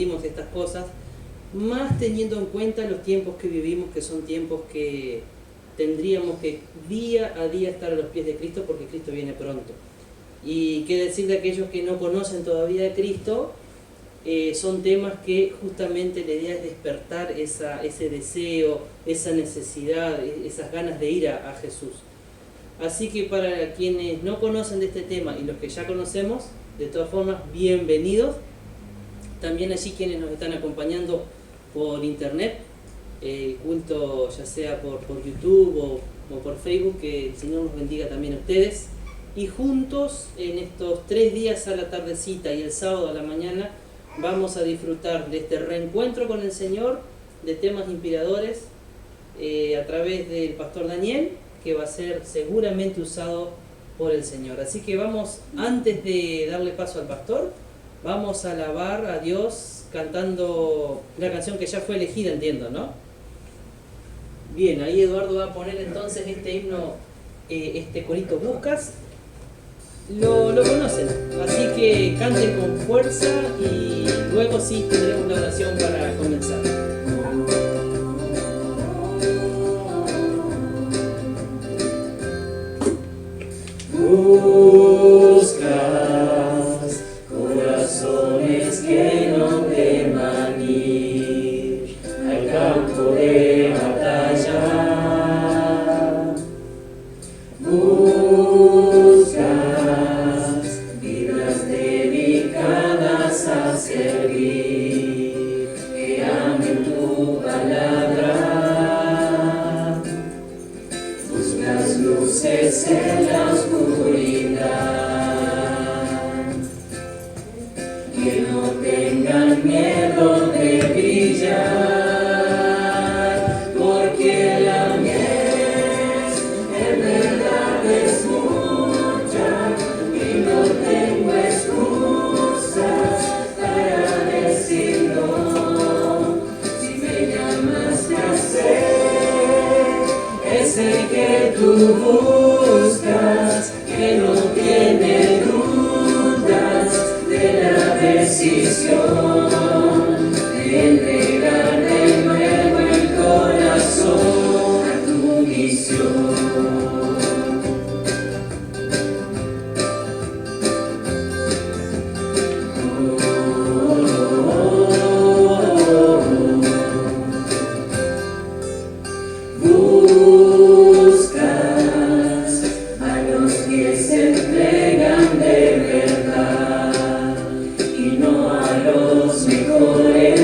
decimos estas cosas, más teniendo en cuenta los tiempos que vivimos, que son tiempos que tendríamos que día a día estar a los pies de Cristo, porque Cristo viene pronto. Y qué decir de aquellos que no conocen todavía de Cristo, son temas que justamente la idea es despertar ese deseo, esa necesidad, esas ganas de ir a Jesús. Así que para quienes no conocen de este tema y los que ya conocemos, de todas formas, bienvenidos. También allí quienes nos están acompañando por internet, el culto ya sea por YouTube o por Facebook, que el Señor nos bendiga también a ustedes. Y juntos en estos 3 días a la tardecita y el sábado a la mañana vamos a disfrutar de este reencuentro con el Señor, de temas inspiradores a través del pastor Daniel, que va a ser seguramente usado por el Señor. Así que vamos, antes de darle paso al pastor, vamos a alabar a Dios cantando la canción que ya fue elegida, entiendo, ¿no? Bien, ahí Eduardo va a poner entonces este himno, este corito Buscas. Lo conocen, así que canten con fuerza y luego sí tendremos la oración para comenzar. Buscas corazones que no teman ir al campo de batalla. Buscas vidas dedicadas a servir, que amen tu palabra. Buscas luces en la oscuridad, que no tengan miedo de brillar, porque la mies en verdad es mucha y no tengo excusas para decir no. Si me llamaste a ser ese que tú buscas, que no tiene dudas de la decisión de entregar de nuevo el corazón a tu misión. Buscas a los que se entregan de verdad y no a los mejores.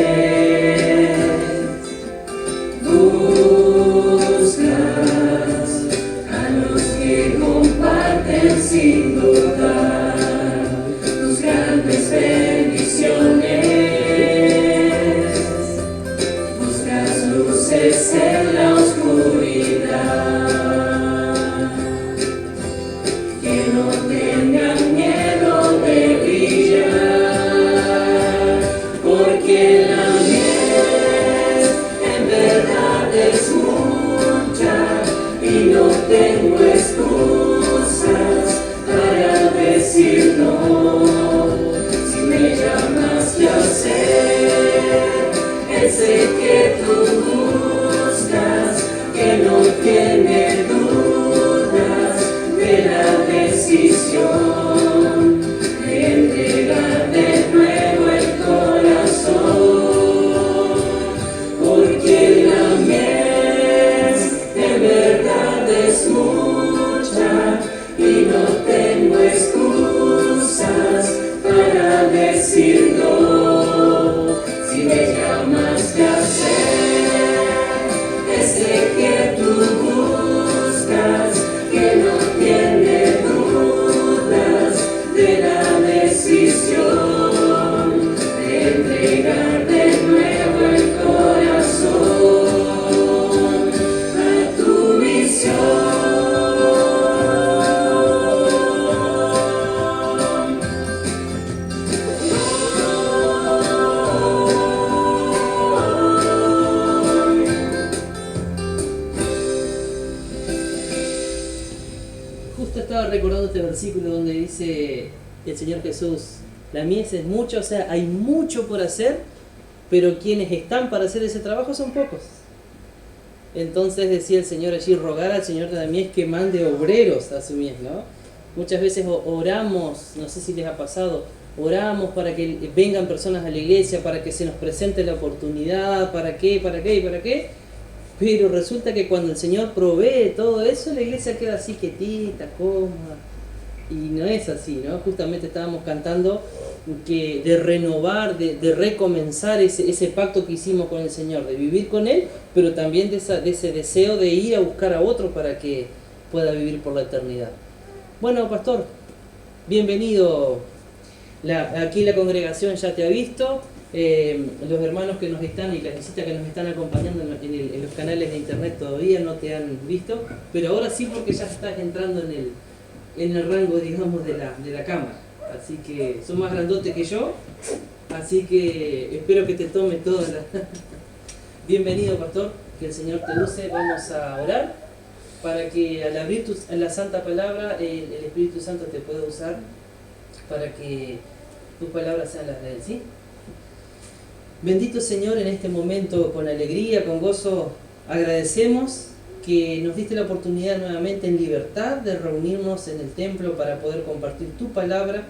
Buscas a los que comparten sin dudar tus grandes bendiciones. Buscas luces en la oscuridad, que no tengan miedo de brillar, porque la mies en verdad es mucha y no tengo excusas para decir no. Si me llamas ya sé, ese que tú buscas, que no tiene dudas de la decisión de entregar de nuevo el corazón, porque la mies de verdad es mucha y no tengo excusas para decir no. Si me llamaste a ser ese que tú buscas, que no tiene dudas de la decisión de entregar de nuevo el corazón a tu misión. Justo estaba recordando este versículo donde dice el Señor Jesús, la mies es mucha, o sea, hay mucho por hacer, pero quienes están para hacer ese trabajo son pocos. Entonces decía el Señor allí, rogar al Señor de la mies que mande obreros a su mies, ¿no? Muchas veces oramos, no sé si les ha pasado, oramos para que vengan personas a la iglesia, para que se nos presente la oportunidad, ¿para qué? Pero resulta que cuando el Señor provee todo eso, la iglesia queda así quietita, cómoda. Y no es así, ¿no? Justamente estábamos cantando que de renovar, de recomenzar ese pacto que hicimos con el Señor, de vivir con Él, pero también de ese deseo de ir a buscar a otro para que pueda vivir por la eternidad. Bueno, pastor, bienvenido. Aquí la congregación ya te ha visto, los hermanos que nos están y las visitas que nos están acompañando en los canales de internet todavía no te han visto, pero ahora sí porque ya estás entrando en el rango, digamos, de la cámara. Así que son más grandote que yo, así que espero que te tomes toda la... Bienvenido, pastor, que el Señor te use. Vamos a orar para que al abrir la santa palabra, el Espíritu Santo te pueda usar para que tus palabras sean las de Él, ¿sí? Bendito Señor, en este momento, con alegría, con gozo, agradecemos que nos diste la oportunidad nuevamente en libertad de reunirnos en el templo para poder compartir tu palabra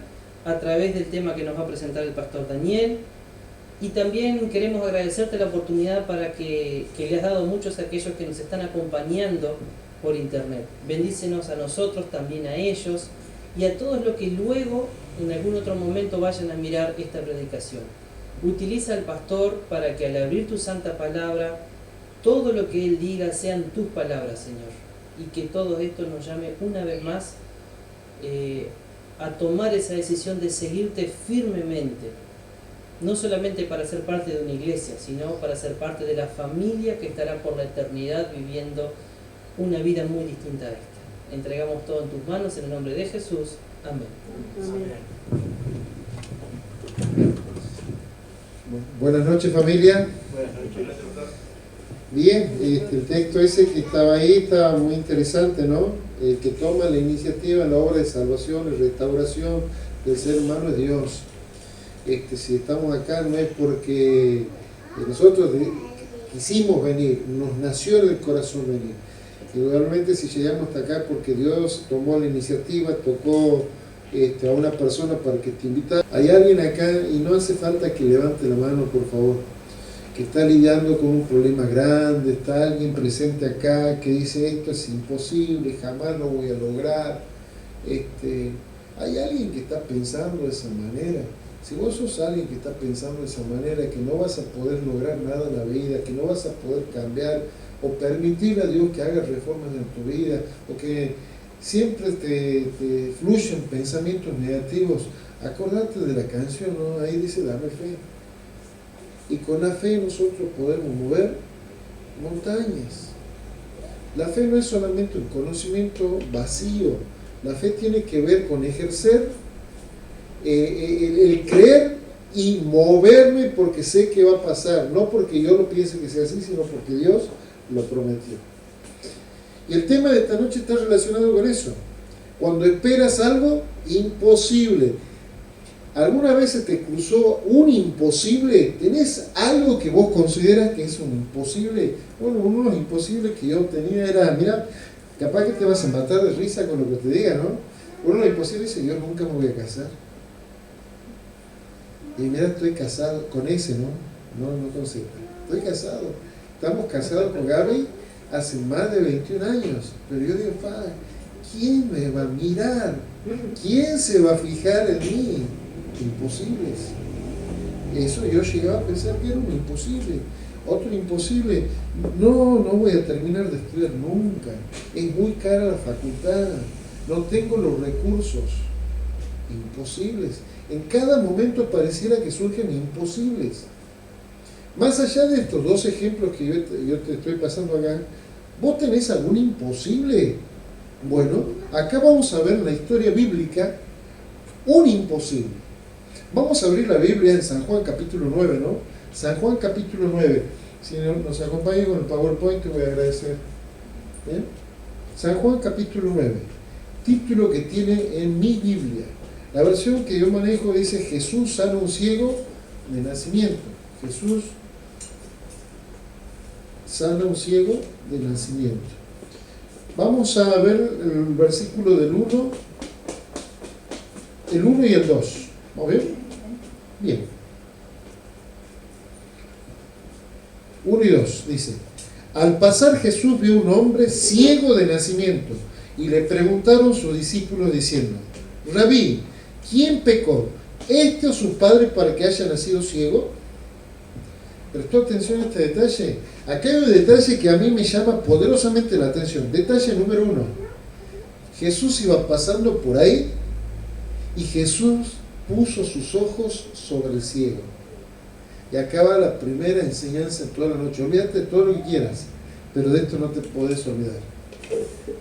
a través del tema que nos va a presentar el pastor Daniel. Y también queremos agradecerte la oportunidad para que le has dado a muchos a aquellos que nos están acompañando por internet. Bendícenos a nosotros, también a ellos y a todos los que luego en algún otro momento vayan a mirar esta predicación. Utiliza al pastor para que al abrir tu santa palabra, todo lo que él diga sean tus palabras, Señor, y que todo esto nos llame una vez más a tomar esa decisión de seguirte firmemente, no solamente para ser parte de una iglesia, sino para ser parte de la familia que estará por la eternidad viviendo una vida muy distinta a esta. Entregamos todo en tus manos en el nombre de Jesús. Amén. Buenas noches, familia. Buenas noches. Bien, el texto ese que estaba ahí estaba muy interesante, ¿no? El que toma la iniciativa en la obra de salvación y restauración del ser humano es Dios. Si estamos acá no es porque nosotros quisimos venir, nos nació en el corazón venir. Y realmente si llegamos hasta acá porque Dios tomó la iniciativa, tocó a una persona para que te invita. Hay alguien acá y no hace falta que levante la mano, por favor, que está lidiando con un problema grande, está alguien presente acá que dice esto es imposible, jamás lo voy a lograr. Hay alguien que está pensando de esa manera. Si vos sos alguien que está pensando de esa manera, que no vas a poder lograr nada en la vida, que no vas a poder cambiar o permitir a Dios que haga reformas en tu vida, o que siempre te fluyen pensamientos negativos, acordate de la canción, ¿no? Ahí dice dame fe. Y con la fe nosotros podemos mover montañas. La fe no es solamente un conocimiento vacío, la fe tiene que ver con ejercer, el creer y moverme porque sé que va a pasar, no porque yo lo piense que sea así, sino porque Dios lo prometió. Y el tema de esta noche está relacionado con eso. Cuando esperas algo imposible, ¿alguna vez se te cruzó un imposible? ¿Tenés algo que vos consideras que es un imposible? Bueno, uno de los imposibles que yo tenía era, mira, capaz que te vas a matar de risa con lo que te diga, ¿no? Uno de los imposibles es que yo nunca me voy a casar. Y mira, estoy casado con ese, ¿no? No concepto. Estoy casado. Estamos casados con Gaby hace más de 21 años. Pero yo digo, ¿quién me va a mirar? ¿Quién se va a fijar en mí? Imposibles. Eso yo llegaba a pensar que era un imposible. Otro imposible, no voy a terminar de estudiar nunca. Es muy cara la facultad. No tengo los recursos. Imposibles. En cada momento pareciera que surgen imposibles. Más allá de estos dos ejemplos que yo te estoy pasando acá, ¿vos tenés algún imposible? Bueno, acá vamos a ver en la historia bíblica un imposible. Vamos a abrir la Biblia en San Juan capítulo 9, ¿no? San Juan capítulo 9. Si nos acompaña con el PowerPoint te voy a agradecer. ¿Bien? San Juan capítulo 9. Título que tiene en mi Biblia. La versión que yo manejo dice Jesús sana a un ciego de nacimiento. Jesús sana a un ciego de nacimiento. Vamos a ver el versículo del 1, el 1 y el 2. ¿Vamos bien? Bien. 1 y 2 dice: al pasar Jesús vio un hombre ciego de nacimiento y le preguntaron sus discípulos diciendo: Rabí, ¿quién pecó, este o sus padres, para que haya nacido ciego? ¿Prestó atención a este detalle? Acá hay un detalle que a mí me llama poderosamente la atención. Detalle número 1. Jesús iba pasando por ahí y Jesús puso sus ojos sobre el ciego. Y acá va la primera enseñanza de toda la noche. Olvídate de todo lo que quieras, pero de esto no te podés olvidar.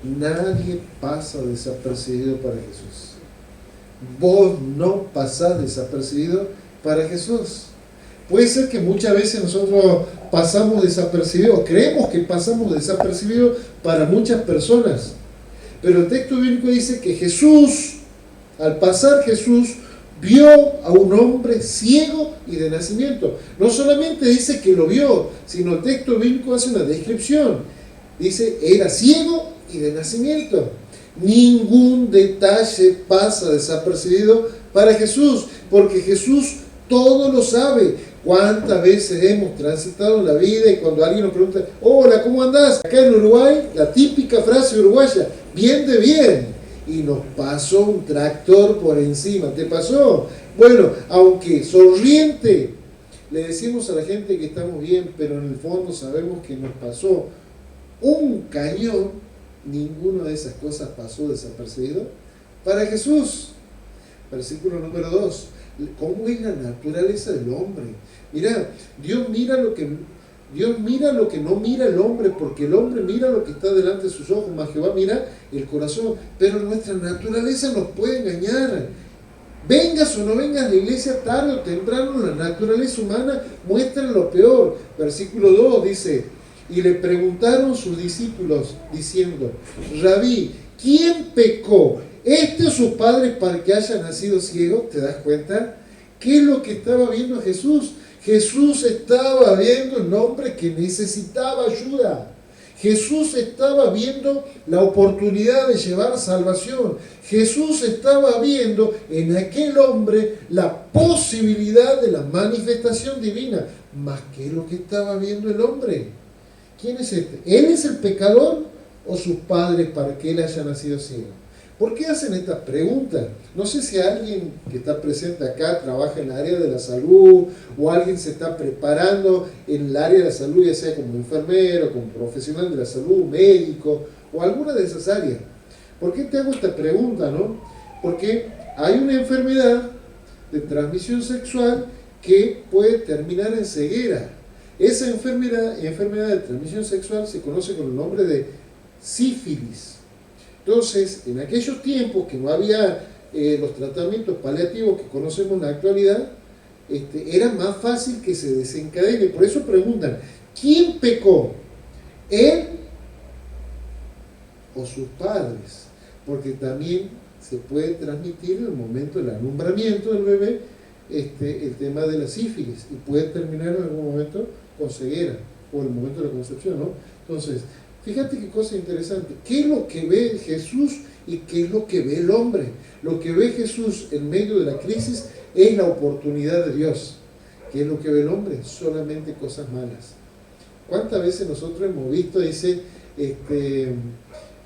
Nadie pasa desapercibido para Jesús. Vos no pasás desapercibido para Jesús. Puede ser que muchas veces nosotros pasamos desapercibidos, creemos que pasamos desapercibidos para muchas personas, pero el texto bíblico dice que Jesús, al pasar Jesús, vio a un hombre ciego y de nacimiento. No solamente dice que lo vio, sino el texto bíblico hace una descripción. Dice, era ciego y de nacimiento. Ningún detalle pasa desapercibido para Jesús, porque Jesús todo lo sabe. ¿Cuántas veces hemos transitado la vida y cuando alguien nos pregunta: hola, ¿cómo andás? Acá en Uruguay, la típica frase uruguaya: bien de bien. Y nos pasó un tractor por encima. ¿Te pasó? Bueno, aunque sonriente le decimos a la gente que estamos bien, pero en el fondo sabemos que nos pasó un cañón, ninguna de esas cosas pasó desapercibido para Jesús. Versículo número 2. ¿Cómo es la naturaleza del hombre? Mirá, Dios mira lo que no mira el hombre, porque el hombre mira lo que está delante de sus ojos, mas Jehová mira el corazón. Pero nuestra naturaleza nos puede engañar. Vengas o no vengas a la iglesia, tarde o temprano, la naturaleza humana muestra lo peor. Versículo 2 dice: y le preguntaron sus discípulos diciendo: Rabí, ¿quién pecó, este o sus padres, para que haya nacido ciego? ¿Te das cuenta? ¿Qué es lo que estaba viendo Jesús? Jesús estaba viendo un hombre que necesitaba ayuda. Jesús estaba viendo la oportunidad de llevar salvación. Jesús estaba viendo en aquel hombre la posibilidad de la manifestación divina. ¿Más qué es lo que estaba viendo el hombre? ¿Quién es este? ¿Él es el pecador o sus padres para que él haya nacido ciego? ¿Por qué hacen estas preguntas? No sé si alguien que está presente acá trabaja en el área de la salud, o alguien se está preparando en el área de la salud, ya sea como enfermero, como profesional de la salud, médico, o alguna de esas áreas. ¿Por qué te hago esta pregunta, no? Porque hay una enfermedad de transmisión sexual que puede terminar en ceguera. Esa enfermedad de transmisión sexual se conoce con el nombre de sífilis. Entonces, en aquellos tiempos que no había los tratamientos paliativos que conocemos en la actualidad, era más fácil que se desencadene. Por eso preguntan: ¿quién pecó? ¿Él o sus padres? Porque también se puede transmitir en el momento del alumbramiento del bebé el tema de la sífilis, y puede terminar en algún momento con ceguera, o en el momento de la concepción, ¿no? Entonces, fíjate qué cosa interesante. ¿Qué es lo que ve Jesús y qué es lo que ve el hombre? Lo que ve Jesús en medio de la crisis es la oportunidad de Dios. ¿Qué es lo que ve el hombre? Solamente cosas malas. ¿Cuántas veces nosotros hemos visto, dice,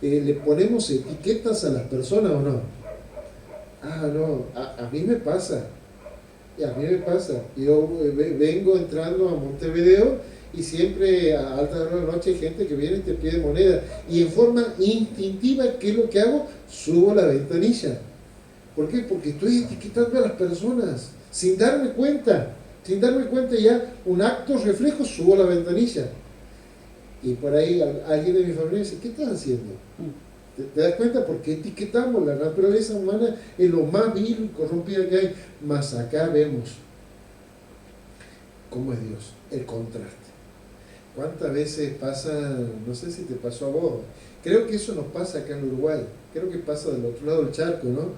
le ponemos etiquetas a las personas o no? Ah, no, a mí me pasa. A mí me pasa. Yo vengo entrando a Montevideo y siempre a alta hora de la noche hay gente que viene y te pide moneda. Y en forma instintiva, ¿qué es lo que hago? Subo la ventanilla. ¿Por qué? Porque estoy etiquetando a las personas sin darme cuenta. Sin darme cuenta, ya un acto reflejo, subo la ventanilla. Y por ahí alguien de mi familia dice: ¿qué estás haciendo? ¿Te das cuenta? Porque etiquetamos. La naturaleza humana es lo más vil y corrompida que hay. Mas acá vemos cómo es Dios, el contraste. ¿Cuántas veces pasa? No sé si te pasó a vos. Creo que eso nos pasa acá en Uruguay. Creo que pasa del otro lado del charco, ¿no?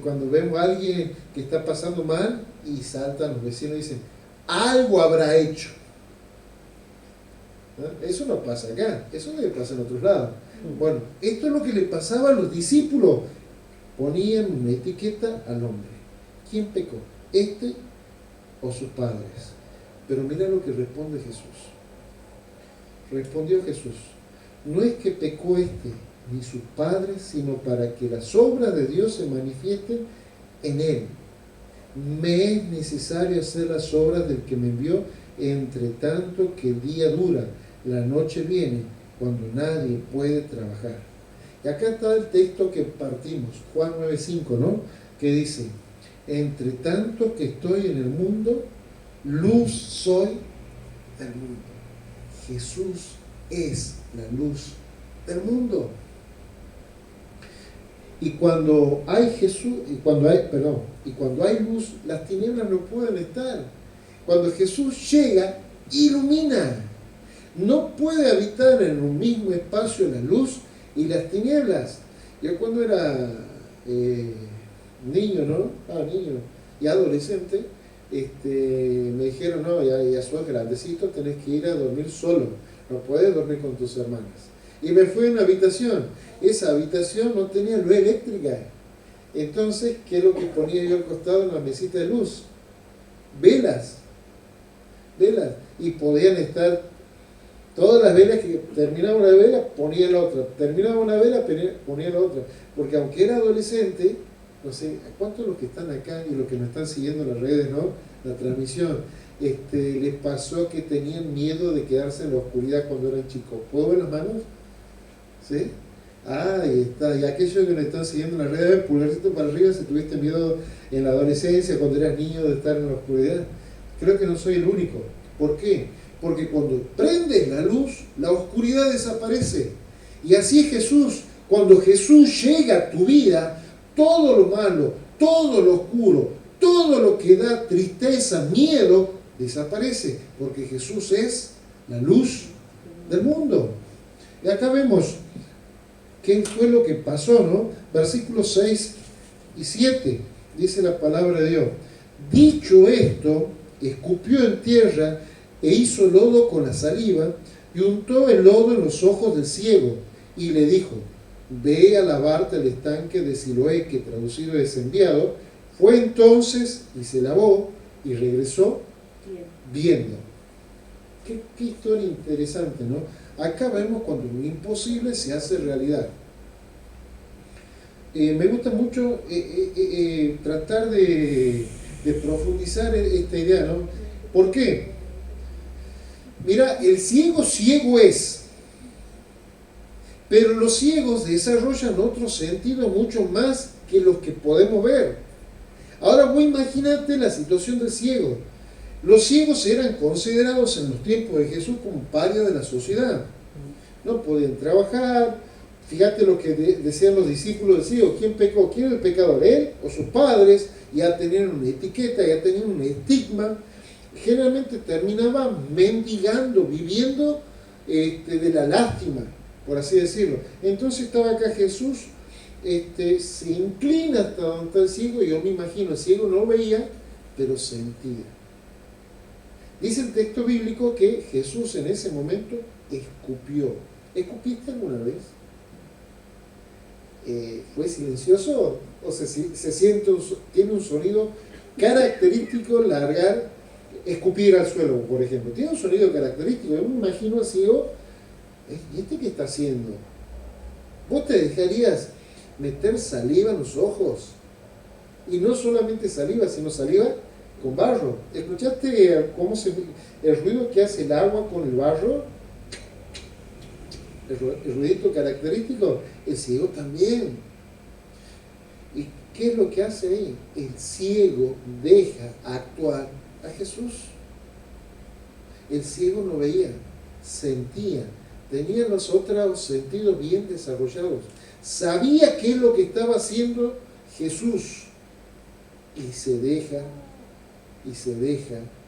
Cuando vemos a alguien que está pasando mal y saltan los vecinos y dicen: algo habrá hecho. ¿No? Eso no pasa acá, eso debe pasar en otros lados. Bueno, esto es lo que le pasaba a los discípulos. Ponían una etiqueta al hombre. ¿Quién pecó? ¿Este o sus padres? Pero mira lo que responde Jesús. Respondió Jesús: no es que pecó este ni sus padres, sino para que las obras de Dios se manifiesten en él. Me es necesario hacer las obras del que me envió, entre tanto que el día dura, la noche viene, cuando nadie puede trabajar. Y acá está el texto que partimos, Juan 9:5, ¿no? Que dice: entre tanto que estoy en el mundo, luz soy del mundo. Jesús es la luz del mundo. Y cuando hay cuando hay luz, las tinieblas no pueden estar. Cuando Jesús llega, ilumina. No puede habitar en un mismo espacio la luz y las tinieblas. Yo cuando era niño, niño y adolescente, me dijeron: no, ya sos grandecito, tenés que ir a dormir solo, no puedes dormir con tus hermanas. Y me fui a una habitación. Esa habitación no tenía luz eléctrica. Entonces, ¿qué es lo que ponía yo al costado en la mesita de luz? Velas. Y podían estar todas las velas que terminaba una vela, ponía la otra. Terminaba una vela, ponía la otra. Porque aunque era adolescente, no sé, ¿cuántos de los que están acá y los que nos están siguiendo en las redes, ¿no? La transmisión, les pasó que tenían miedo de quedarse en la oscuridad cuando eran chicos? ¿Puedo ver las manos? ¿Sí? Ahí está. Y aquellos que nos están siguiendo en las redes, pulgarcito para arriba si tuviste miedo en la adolescencia, cuando eras niño, de estar en la oscuridad. Creo que no soy el único. ¿Por qué? Porque cuando prendes la luz, la oscuridad desaparece. Y así es Jesús. Cuando Jesús llega a tu vida, todo lo malo, todo lo oscuro, todo lo que da tristeza, miedo, desaparece. Porque Jesús es la luz del mundo. Y acá vemos qué fue lo que pasó, ¿no? Versículos 6 y 7, dice la palabra de Dios: dicho esto, escupió en tierra e hizo lodo con la saliva y untó el lodo en los ojos del ciego y le dijo: ve a lavarte al estanque de Siloé, que traducido es enviado. Fue entonces y se lavó y regresó viendo. Qué historia interesante, ¿no? Acá vemos cuando lo imposible se hace realidad. Me gusta mucho tratar de profundizar esta idea, ¿no? ¿Por qué? Mira, el ciego es, pero los ciegos desarrollan otro sentido mucho más que los que podemos ver. Ahora vos imagínate la situación del ciego. Los ciegos eran considerados en los tiempos de Jesús como parias de la sociedad. No podían trabajar. Fíjate lo que decían los discípulos del ciego: ¿quién pecó? ¿Quién es el pecador? ¿Él o sus padres? Ya tenían una etiqueta, ya tenían un estigma. Generalmente terminaban mendigando, viviendo de la lástima, por así decirlo. Entonces estaba acá Jesús, se inclina hasta donde está el ciego, y yo me imagino, el ciego no veía, pero sentía. Dice el texto bíblico que Jesús en ese momento escupió. ¿Escupiste alguna vez? ¿Fue silencioso? ¿O se siente tiene un sonido característico largar, escupir al suelo, por ejemplo? Tiene un sonido característico. Yo me imagino al ciego: ¿y este qué está haciendo? ¿Vos te dejarías meter saliva en los ojos? Y no solamente saliva, sino saliva con barro. ¿Escuchaste el ruido que hace el agua con el barro? El ruidito característico. El ciego también. ¿Y qué es lo que hace ahí? El ciego deja actuar a Jesús. El ciego no veía, sentía, tenía los otros sentidos bien desarrollados, sabía qué es lo que estaba haciendo Jesús, y se deja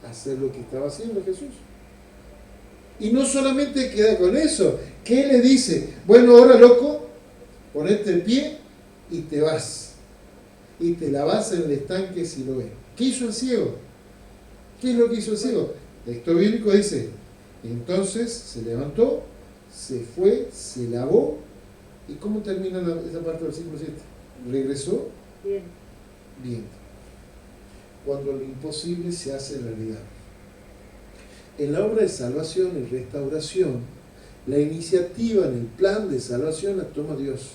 hacer lo que estaba haciendo Jesús. Y no solamente queda con eso. ¿Qué le dice? Bueno, ahora, loco, ponete en pie y te vas. Y te lavas en el estanque Siloé. ¿Qué hizo el ciego? ¿Qué es lo que hizo el ciego? El texto bíblico dice, entonces se levantó, se fue, se lavó. ¿Y cómo termina esa parte del versículo 7? Regresó Bien. bien. Cuando lo imposible se hace realidad. En la obra de salvación y restauración, la iniciativa en el plan de salvación la toma Dios.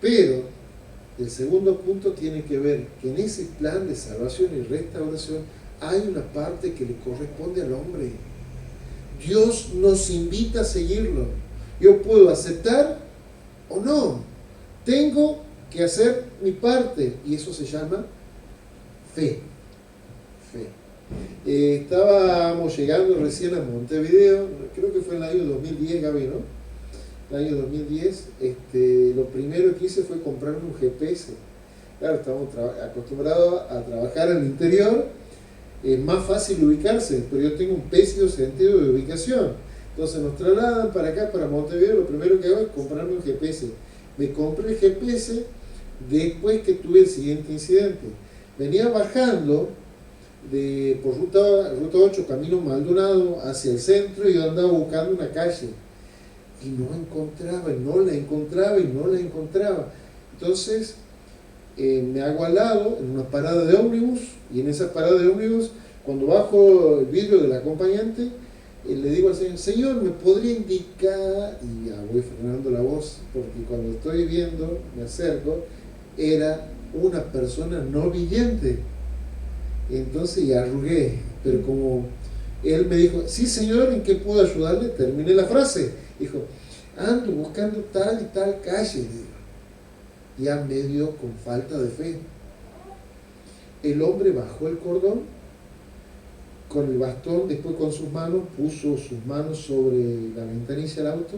Pero el segundo punto tiene que ver que en ese plan de salvación y restauración hay una parte que le corresponde al hombre. Dios nos invita a seguirlo. Yo puedo aceptar o no. Tengo que hacer mi parte y eso se llama fe. Estábamos llegando recién a Montevideo, creo que fue en el año 2010, Gaby, ¿no? El año 2010, lo primero que hice fue comprarme un GPS. Claro, estamos acostumbrados a trabajar en el interior, es más fácil ubicarse, pero yo tengo un pésimo sentido de ubicación. Entonces nos trasladan para acá, para Montevideo, lo primero que hago es comprarme un GPS. Me compré el GPS después que tuve el siguiente incidente. Venía bajando por ruta 8, camino Maldonado, hacia el centro, y yo andaba buscando una calle. Y no la encontraba. Entonces me hago al lado, en una parada de ómnibus, y en esa parada de ómnibus, cuando bajo el vidrio del acompañante, le digo al señor, señor, ¿me podría indicar? Y ya voy frenando la voz, porque cuando estoy viendo, me acerco, era una persona no vidente. Entonces ya arrugué, pero como él me dijo, sí señor, ¿en qué puedo ayudarle? Terminé la frase. Dijo, ando buscando tal y tal calle. Ya medio con falta de fe. El hombre bajó el cordón con el bastón, después con sus manos, puso sus manos sobre la ventanilla del auto,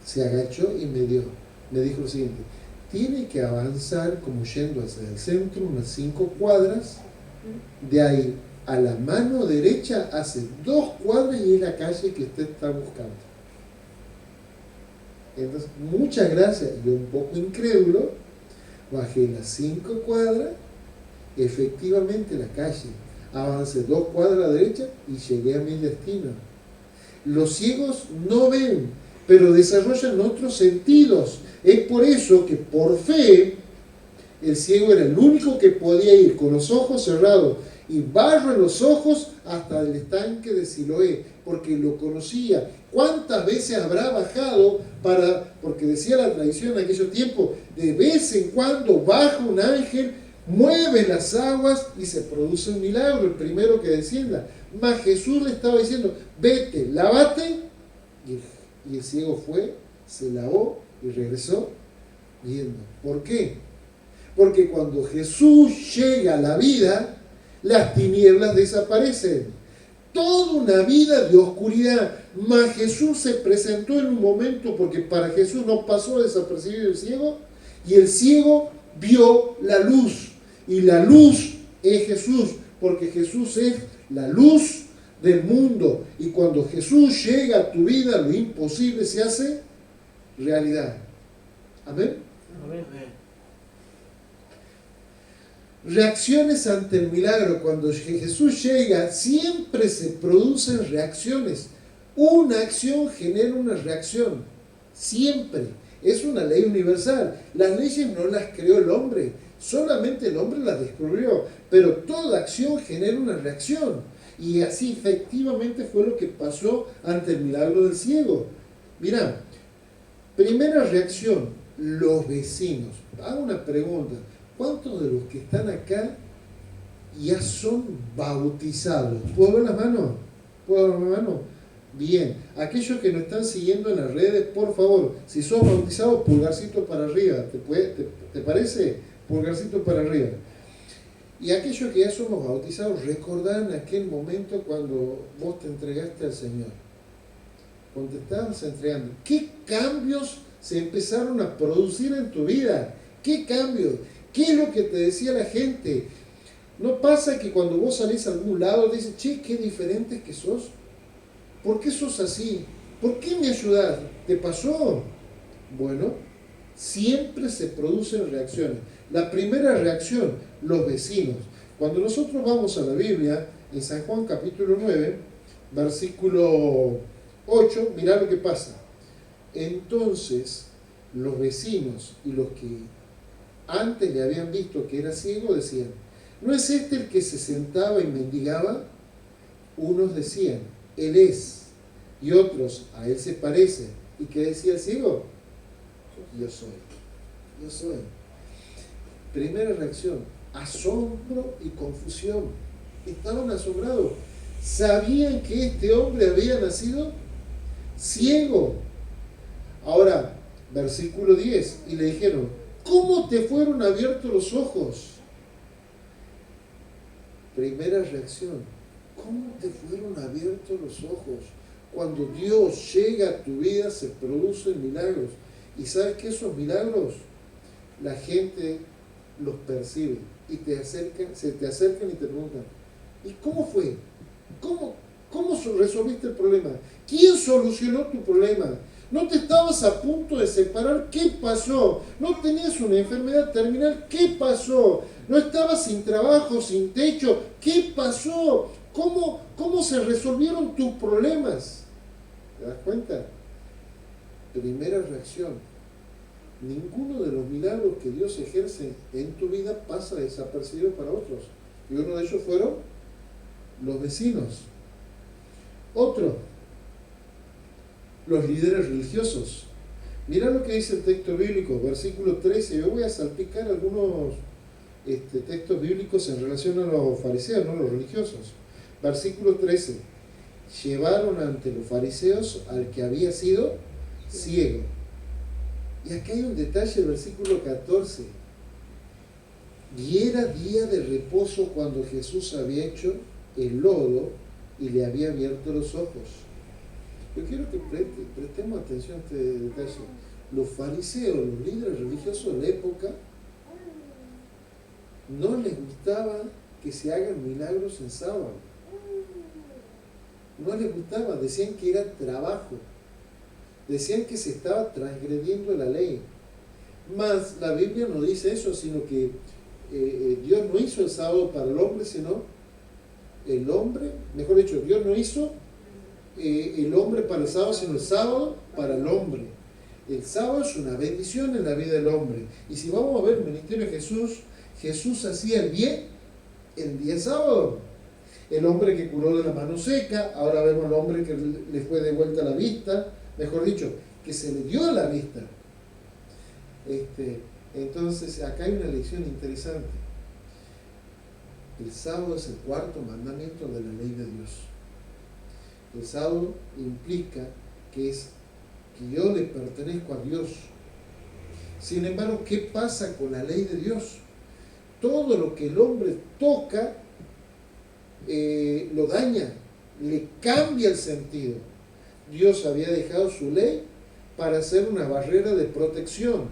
se agachó y me dijo lo siguiente, tiene que avanzar como yendo hacia el centro unas 5 cuadras, de ahí a la mano derecha hace 2 cuadras y es la calle que usted está buscando. Entonces, muchas gracias, yo un poco incrédulo, bajé las 5 cuadras, efectivamente la calle, avancé 2 cuadras a la derecha y llegué a mi destino. Los ciegos no ven, pero desarrollan otros sentidos. Es por eso que por fe el ciego era el único que podía ir con los ojos cerrados y barro en los ojos hasta el estanque de Siloé, porque lo conocía. ¿Cuántas veces habrá bajado porque decía la tradición en aquellos tiempos, de vez en cuando baja un ángel, mueve las aguas y se produce un milagro, el primero que descienda? Mas Jesús le estaba diciendo, vete, lávate, y el ciego fue, se lavó y regresó viendo. ¿Por qué? Porque cuando Jesús llega a la vida, las tinieblas desaparecen. Toda una vida de oscuridad, mas Jesús se presentó en un momento, porque para Jesús no pasó desapercibido el ciego, y el ciego vio la luz, y la luz es Jesús, porque Jesús es la luz del mundo, y cuando Jesús llega a tu vida, lo imposible se hace realidad. Amén. Amén. Reacciones ante el milagro. Cuando Jesús llega, siempre se producen reacciones. Una acción genera una reacción. Siempre. Es una ley universal. Las leyes no las creó el hombre. Solamente el hombre las descubrió. Pero toda acción genera una reacción. Y así efectivamente fue lo que pasó ante el milagro del ciego. Mirá, primera reacción, los vecinos. Hago una pregunta. ¿Cuántos de los que están acá ya son bautizados? ¿Puedo ver las manos? ¿Puedo ver las manos? Bien. Aquellos que nos están siguiendo en las redes, por favor, si sos bautizado, pulgarcito para arriba. ¿Te parece? Pulgarcito para arriba. Y aquellos que ya somos bautizados, recordar aquel momento cuando vos te entregaste al Señor. Cuando te estabas entregando. ¿Qué cambios se empezaron a producir en tu vida? ¿Qué cambios? ¿Qué es lo que te decía la gente? ¿No pasa que cuando vos salís a algún lado dices, che, qué diferentes que sos? ¿Por qué sos así? ¿Por qué me ayudás? ¿Te pasó? Bueno, siempre se producen reacciones. La primera reacción, los vecinos. Cuando nosotros vamos a la Biblia, En San Juan capítulo 9, versículo 8, mirá lo que pasa. Entonces los vecinos y los que antes le habían visto que era ciego decían, ¿no es este el que se sentaba y mendigaba? Unos decían, él es, y otros, a él se parece. ¿Y qué decía el ciego? Yo soy. Primera reacción, asombro y confusión. Estaban asombrados. Sabían que este hombre había nacido ciego. Ahora, versículo 10, y le dijeron, ¿cómo te fueron abiertos los ojos? Primera reacción, ¿cómo te fueron abiertos los ojos? Cuando Dios llega a tu vida se producen milagros. ¿Y sabes qué? Esos milagros la gente los percibe y se te acercan y te preguntan, ¿y cómo fue? ¿Cómo resolviste el problema? ¿Quién solucionó tu problema? ¿No te estabas a punto de separar? ¿Qué pasó? ¿No tenías una enfermedad terminal? ¿Qué pasó? ¿No estabas sin trabajo, sin techo? ¿Qué pasó? ¿Cómo se resolvieron tus problemas? ¿Te das cuenta? Primera reacción. Ninguno de los milagros que Dios ejerce en tu vida pasa desapercibido para otros. Y uno de ellos fueron los vecinos. Otro, los líderes religiosos. Mirá lo que dice el texto bíblico, versículo 13. Yo voy a salpicar algunos textos bíblicos en relación a los fariseos, no los religiosos. Versículo 13. Llevaron ante los fariseos al que había sido ciego. Y acá hay un detalle, el versículo 14. Y era día de reposo cuando Jesús había hecho el lodo y le había abierto los ojos. Yo quiero que prestemos atención a este detalle. Los fariseos, los líderes religiosos de la época, no les gustaba que se hagan milagros en sábado. No les gustaba, decían que era trabajo. Decían que se estaba transgrediendo la ley. Más la Biblia no dice eso, sino que Dios no hizo el sábado para el hombre, sino el hombre, mejor dicho, Dios no hizo el hombre para el sábado, sino el sábado para el hombre. El sábado es una bendición en la vida del hombre. Y si vamos a ver el ministerio de Jesús, Jesús hacía el bien el día sábado. El hombre que curó de la mano seca, ahora vemos al hombre que le fue de vuelta la vista, mejor dicho, que se le dio la vista. Entonces, acá hay una lección interesante. El sábado es el cuarto mandamiento de la ley de Dios. El sábado implica que yo le pertenezco a Dios. Sin embargo, ¿qué pasa con la ley de Dios? Todo lo que el hombre toca lo daña, le cambia el sentido. Dios había dejado su ley para hacer una barrera de protección,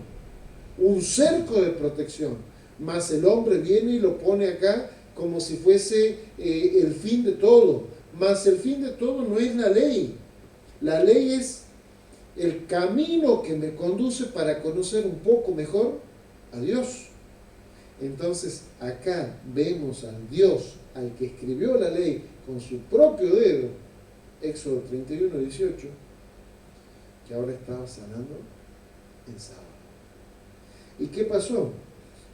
un cerco de protección, mas el hombre viene y lo pone acá como si fuese el fin de todo. Mas el fin de todo no es la ley. La ley es el camino que me conduce para conocer un poco mejor a Dios. Entonces acá vemos al Dios, al que escribió la ley con su propio dedo, Éxodo 31, 18, que ahora estaba sanando en sábado. ¿Y qué pasó?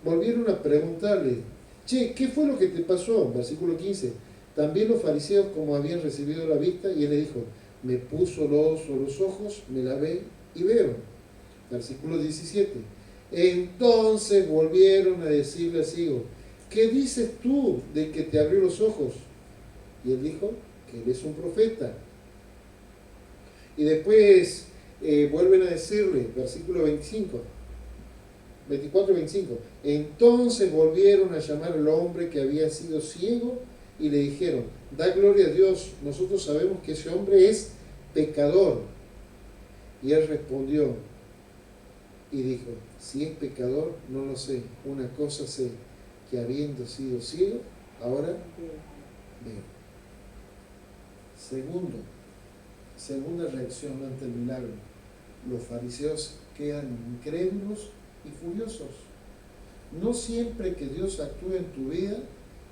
Volvieron a preguntarle, che, ¿qué fue lo que te pasó? Versículo 15. También los fariseos, como habían recibido la vista, y él le dijo, me puso lodo sobre los ojos, me lavé y veo. Versículo 17. Entonces volvieron a decirle al ciego, ¿qué dices tú de que te abrió los ojos? Y él dijo que él es un profeta. Y después vuelven a decirle, versículo 25, 24 y 25, entonces volvieron a llamar al hombre que había sido ciego y le dijeron, da gloria a Dios, nosotros sabemos que ese hombre es pecador. Y él respondió y dijo, si es pecador, no lo sé, una cosa sé, que habiendo sido ciego, ahora veo. Segunda reacción ante el milagro, los fariseos quedan incrédulos y furiosos. No siempre que Dios actúe en tu vida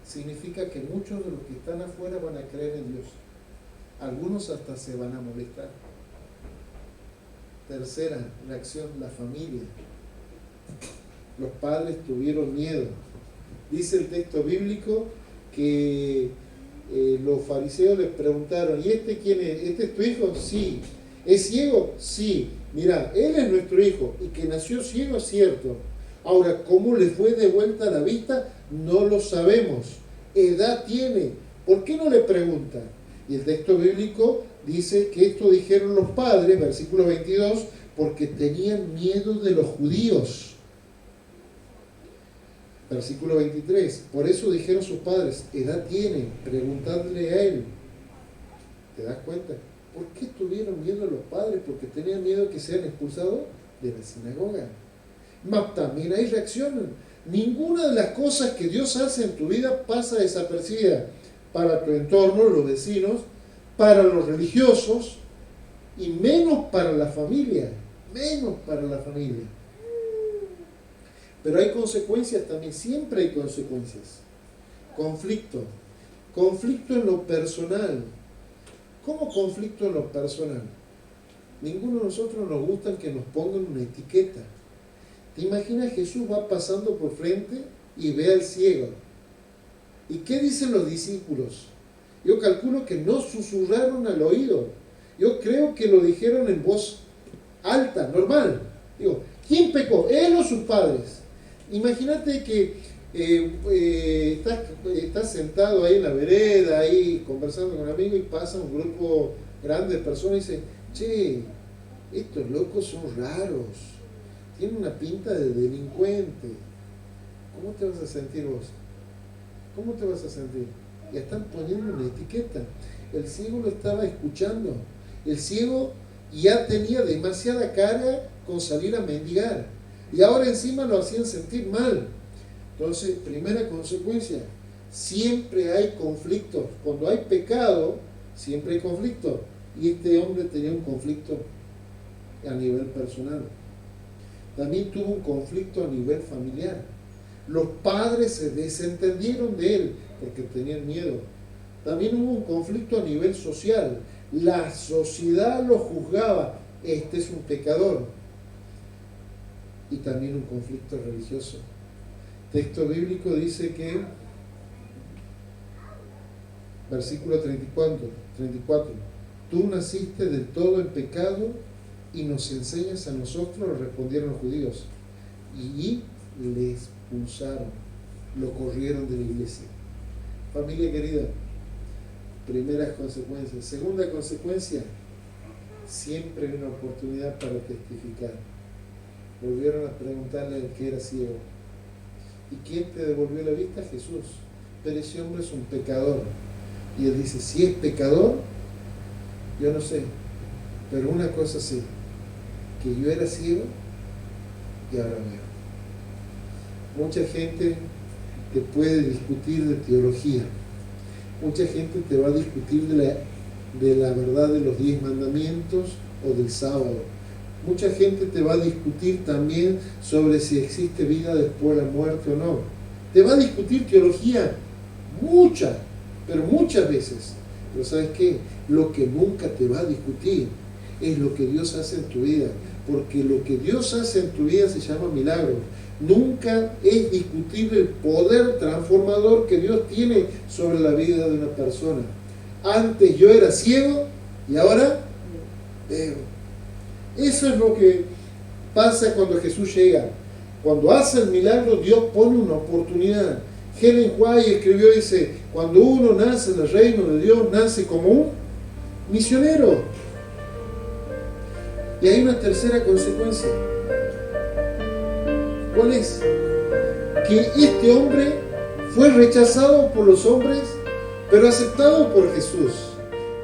significa que muchos de los que están afuera van a creer en Dios. Algunos hasta se van a molestar. Tercera reacción, la familia. Los padres tuvieron miedo. Dice el texto bíblico que los fariseos les preguntaron, ¿y este quién es? ¿Este es tu hijo? Sí. ¿Es ciego? Sí. Mira, él es nuestro hijo y que nació ciego es cierto. Ahora, ¿cómo le fue de vuelta la vista? No lo sabemos. ¿Edad tiene? ¿Por qué no le preguntan? Y el texto bíblico dice que esto dijeron los padres, versículo 22, porque tenían miedo de los judíos. Versículo 23, por eso dijeron sus padres, edad tiene, preguntadle a él. ¿Te das cuenta? ¿Por qué tuvieron miedo los padres? Porque tenían miedo que sean expulsados de la sinagoga. Mas también hay reacciones. Ninguna de las cosas que Dios hace en tu vida pasa desapercibida para tu entorno, los vecinos, para los religiosos y menos para la familia. Menos para la familia. Pero hay consecuencias también, siempre hay consecuencias. Conflicto. Conflicto en lo personal. ¿Cómo conflicto en lo personal? Ninguno de nosotros nos gusta que nos pongan una etiqueta. ¿Te imaginas? Jesús va pasando por frente y ve al ciego. ¿Y qué dicen los discípulos? Yo calculo que no susurraron al oído. Yo creo que lo dijeron en voz alta, normal. Digo, ¿quién pecó? ¿Él o sus padres? Imagínate que estás sentado ahí en la vereda, ahí conversando con amigos y pasa un grupo grande de personas y dicen, che, estos locos son raros, tienen una pinta de delincuente. ¿Cómo te vas a sentir vos? ¿Cómo te vas a sentir? Ya están poniendo una etiqueta. El ciego lo estaba escuchando. El ciego ya tenía demasiada carga con salir a mendigar. Y ahora encima lo hacían sentir mal. Entonces, primera consecuencia, siempre hay conflictos. Cuando hay pecado, siempre hay conflicto. Y este hombre tenía un conflicto a nivel personal. También tuvo un conflicto a nivel familiar. Los padres se desentendieron de él porque tenían miedo. También hubo un conflicto a nivel social. La sociedad lo juzgaba. Este es un pecador. Y también un conflicto religioso. Texto bíblico dice que, versículo 34, tú naciste del todo en pecado y nos enseñas a nosotros, respondieron los judíos, y le expulsaron, lo corrieron de la iglesia. Familia querida, primeras consecuencias. Segunda consecuencia, siempre hay una oportunidad para testificar. Volvieron a preguntarle al que era ciego, ¿y quién te devolvió la vista? Jesús. Pero ese hombre es un pecador. Y él dice, si es pecador, yo no sé, pero una cosa sé, que yo era ciego y ahora veo. Mucha gente te puede discutir de teología, mucha gente te va a discutir de la verdad de los 10 mandamientos o del sábado. Mucha gente te va a discutir también sobre si existe vida después de la muerte o no. Te va a discutir teología, pero muchas veces. Pero ¿sabes qué? Lo que nunca te va a discutir es lo que Dios hace en tu vida. Porque lo que Dios hace en tu vida se llama milagro. Nunca es discutible el poder transformador que Dios tiene sobre la vida de una persona. Antes yo era ciego y ahora veo. Eso es lo que pasa cuando Jesús llega. Cuando hace el milagro, Dios pone una oportunidad. Helen White escribió, dice, cuando uno nace en el reino de Dios, nace como un misionero. Y hay una tercera consecuencia. ¿Cuál es? Que este hombre fue rechazado por los hombres, pero aceptado por Jesús.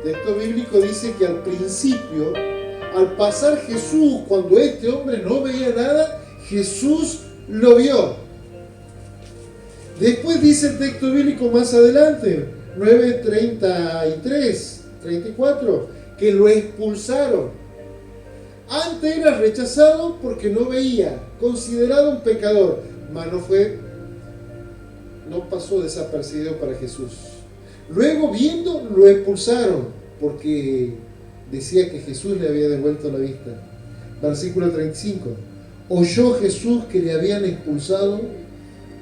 El texto bíblico dice que al principio, al pasar Jesús, cuando este hombre no veía nada, Jesús lo vio. Después dice el texto bíblico más adelante, 9:34, que lo expulsaron. Antes era rechazado porque no veía, considerado un pecador, mas no fue no pasó desapercibido para Jesús. Luego, viendo, lo expulsaron porque decía que Jesús le había devuelto la vista. Versículo 35. Oyó Jesús que le habían expulsado.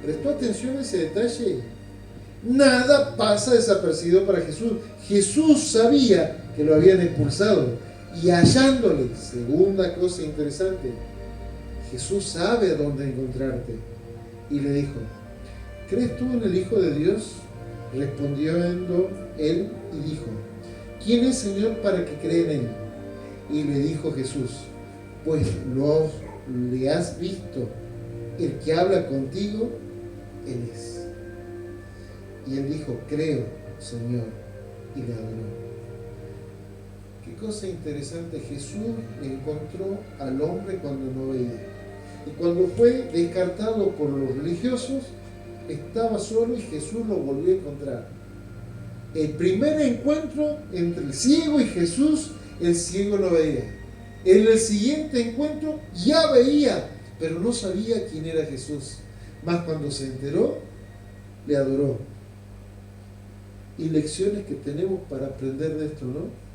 ¿Prestó atención a ese detalle? Nada pasa desapercibido para Jesús. Jesús sabía que lo habían expulsado. Y hallándole, segunda cosa interesante, Jesús sabe a dónde encontrarte. Y le dijo, ¿crees tú en el Hijo de Dios? Respondiendo él y dijo, ¿quién es Señor para que crea en él? Y le dijo Jesús, pues le has visto, el que habla contigo, él es. Y él dijo, creo, Señor, y le adoró. Qué cosa interesante, Jesús encontró al hombre cuando no veía. Y cuando fue descartado por los religiosos, estaba solo y Jesús lo volvió a encontrar. El primer encuentro entre el ciego y Jesús, el ciego no veía. En el siguiente encuentro ya veía, pero no sabía quién era Jesús. Mas cuando se enteró, le adoró. Y lecciones que tenemos para aprender de esto, ¿no?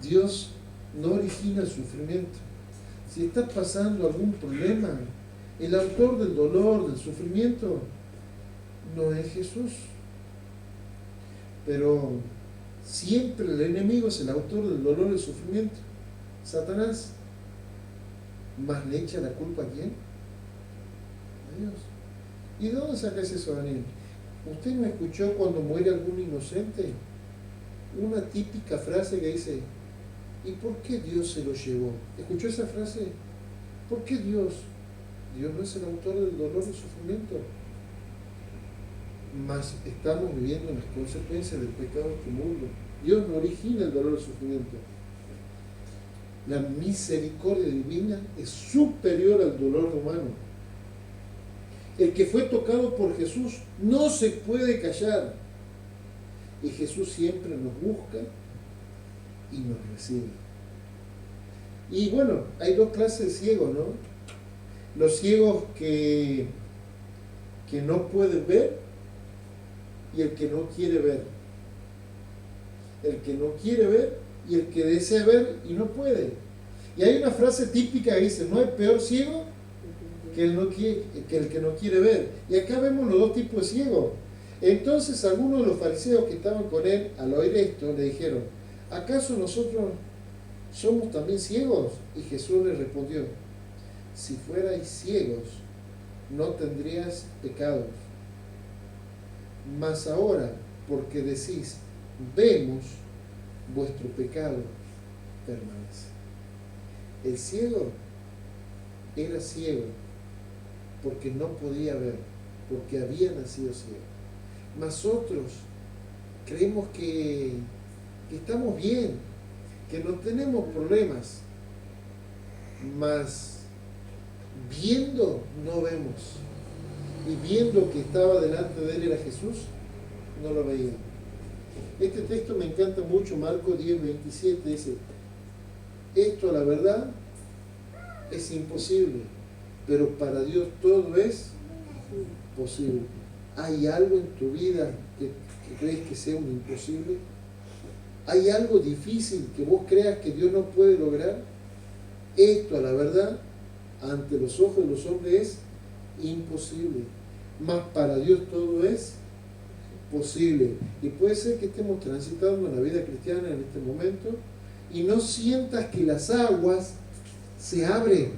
Dios no origina el sufrimiento. Si estás pasando algún problema, el autor del dolor, del sufrimiento, no es Jesús. Pero siempre el enemigo es el autor del dolor y del sufrimiento. Satanás. ¿Más le echa la culpa a quién? A Dios. ¿Y de dónde sacas eso, Daniel? ¿Usted no escuchó cuando muere algún inocente una típica frase que dice, ¿y por qué Dios se lo llevó? ¿Escuchó esa frase? ¿Por qué Dios? Dios no es el autor del dolor y sufrimiento. Mas estamos viviendo las consecuencias del pecado de este mundo. Dios no origina el dolor y el sufrimiento. La misericordia divina es superior al dolor humano. El que fue tocado por Jesús no se puede callar. Y Jesús siempre nos busca y nos recibe. Y bueno, hay dos clases de ciegos, ¿no? Los ciegos que no pueden ver y el que no quiere ver. El que no quiere ver y el que desea ver y no puede. Y hay una frase típica que dice, no hay peor ciego que el que no quiere ver. Y acá vemos los dos tipos de ciegos. Entonces algunos de los fariseos que estaban con él, al oír esto, le dijeron, ¿acaso nosotros somos también ciegos? Y Jesús les respondió, si fuerais ciegos, no tendrías pecados. Mas ahora, porque decís, vemos, vuestro pecado permanece. El ciego era ciego porque no podía ver, porque había nacido ciego. Mas otros creemos que estamos bien, que no tenemos problemas, mas viendo no vemos. Y viendo que estaba delante de él era Jesús, no lo veía. Este texto me encanta mucho, Marcos 10:27, dice, esto la verdad es imposible, pero para Dios todo es posible. ¿Hay algo en tu vida que crees que sea un imposible? ¿Hay algo difícil que vos creas que Dios no puede lograr? Esto a la verdad, ante los ojos de los hombres es imposible, mas para Dios todo es posible. Y puede ser que estemos transitando en la vida cristiana en este momento y no sientas que las aguas se abren,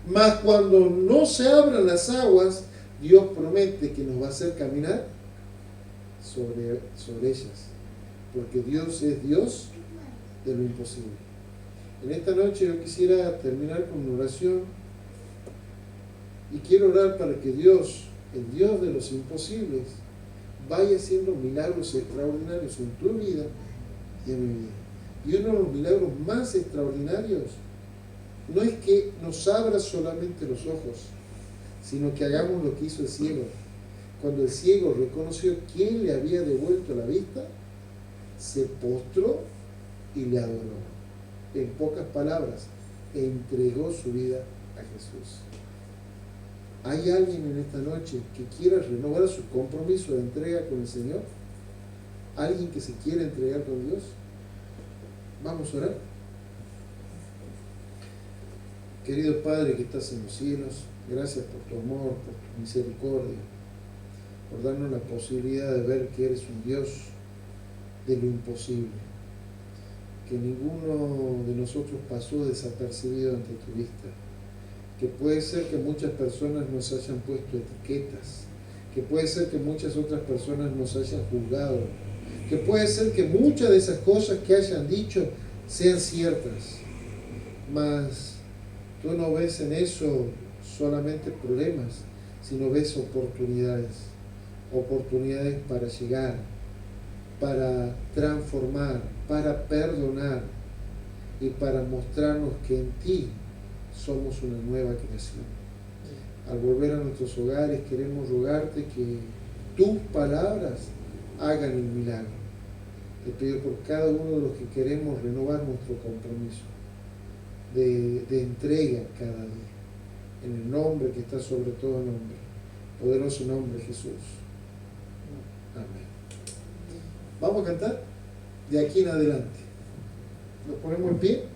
mas cuando no se abran las aguas, Dios promete que nos va a hacer caminar sobre ellas, porque Dios es Dios de lo imposible. En esta noche yo quisiera terminar con una oración y quiero orar para que Dios, el Dios de los imposibles, vaya haciendo milagros extraordinarios en tu vida y en mi vida. Y uno de los milagros más extraordinarios no es que nos abra solamente los ojos, sino que hagamos lo que hizo el ciego. Cuando el ciego reconoció quién le había devuelto la vista, se postró y le adoró. En pocas palabras, entregó su vida a Jesús. ¿Hay alguien en esta noche que quiera renovar su compromiso de entrega con el Señor? ¿Alguien que se quiere entregar con Dios? Vamos a orar. Querido Padre que estás en los cielos, gracias por tu amor, por tu misericordia, por darnos la posibilidad de ver que eres un Dios de lo imposible, que ninguno de nosotros pasó desapercibido ante tu vista, que puede ser que muchas personas nos hayan puesto etiquetas, que puede ser que muchas otras personas nos hayan juzgado, que puede ser que muchas de esas cosas que hayan dicho sean ciertas, mas tú no ves en eso solamente problemas, sino ves oportunidades para llegar, para transformar, para perdonar y para mostrarnos que en ti somos una nueva creación. Al volver a nuestros hogares queremos rogarte que tus palabras hagan el milagro. Te pido por cada uno de los que queremos renovar nuestro compromiso de entrega cada día, en el nombre que está sobre todo nombre, poderoso nombre de Jesús. Amén. Vamos a cantar de aquí en adelante. Nos ponemos en pie.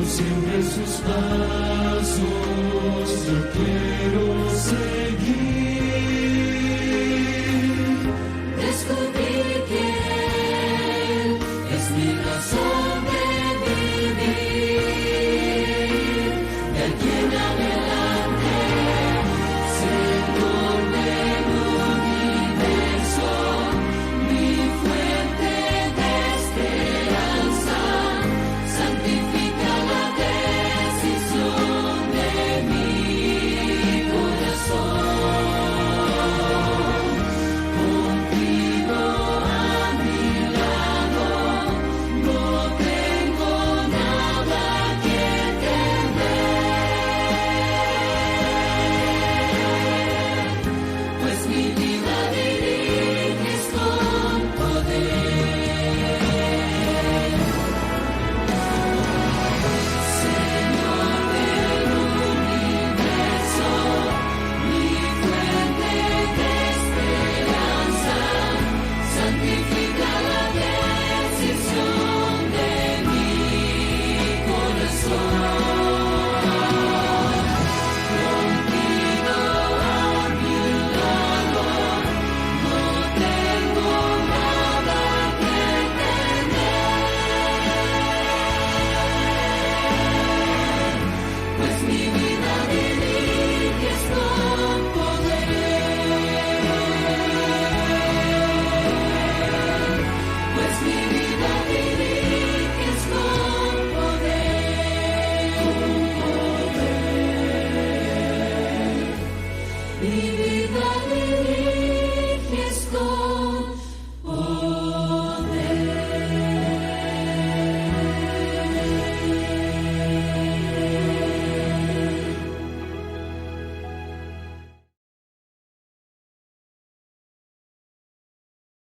Siempre sus pasos yo quiero seguir.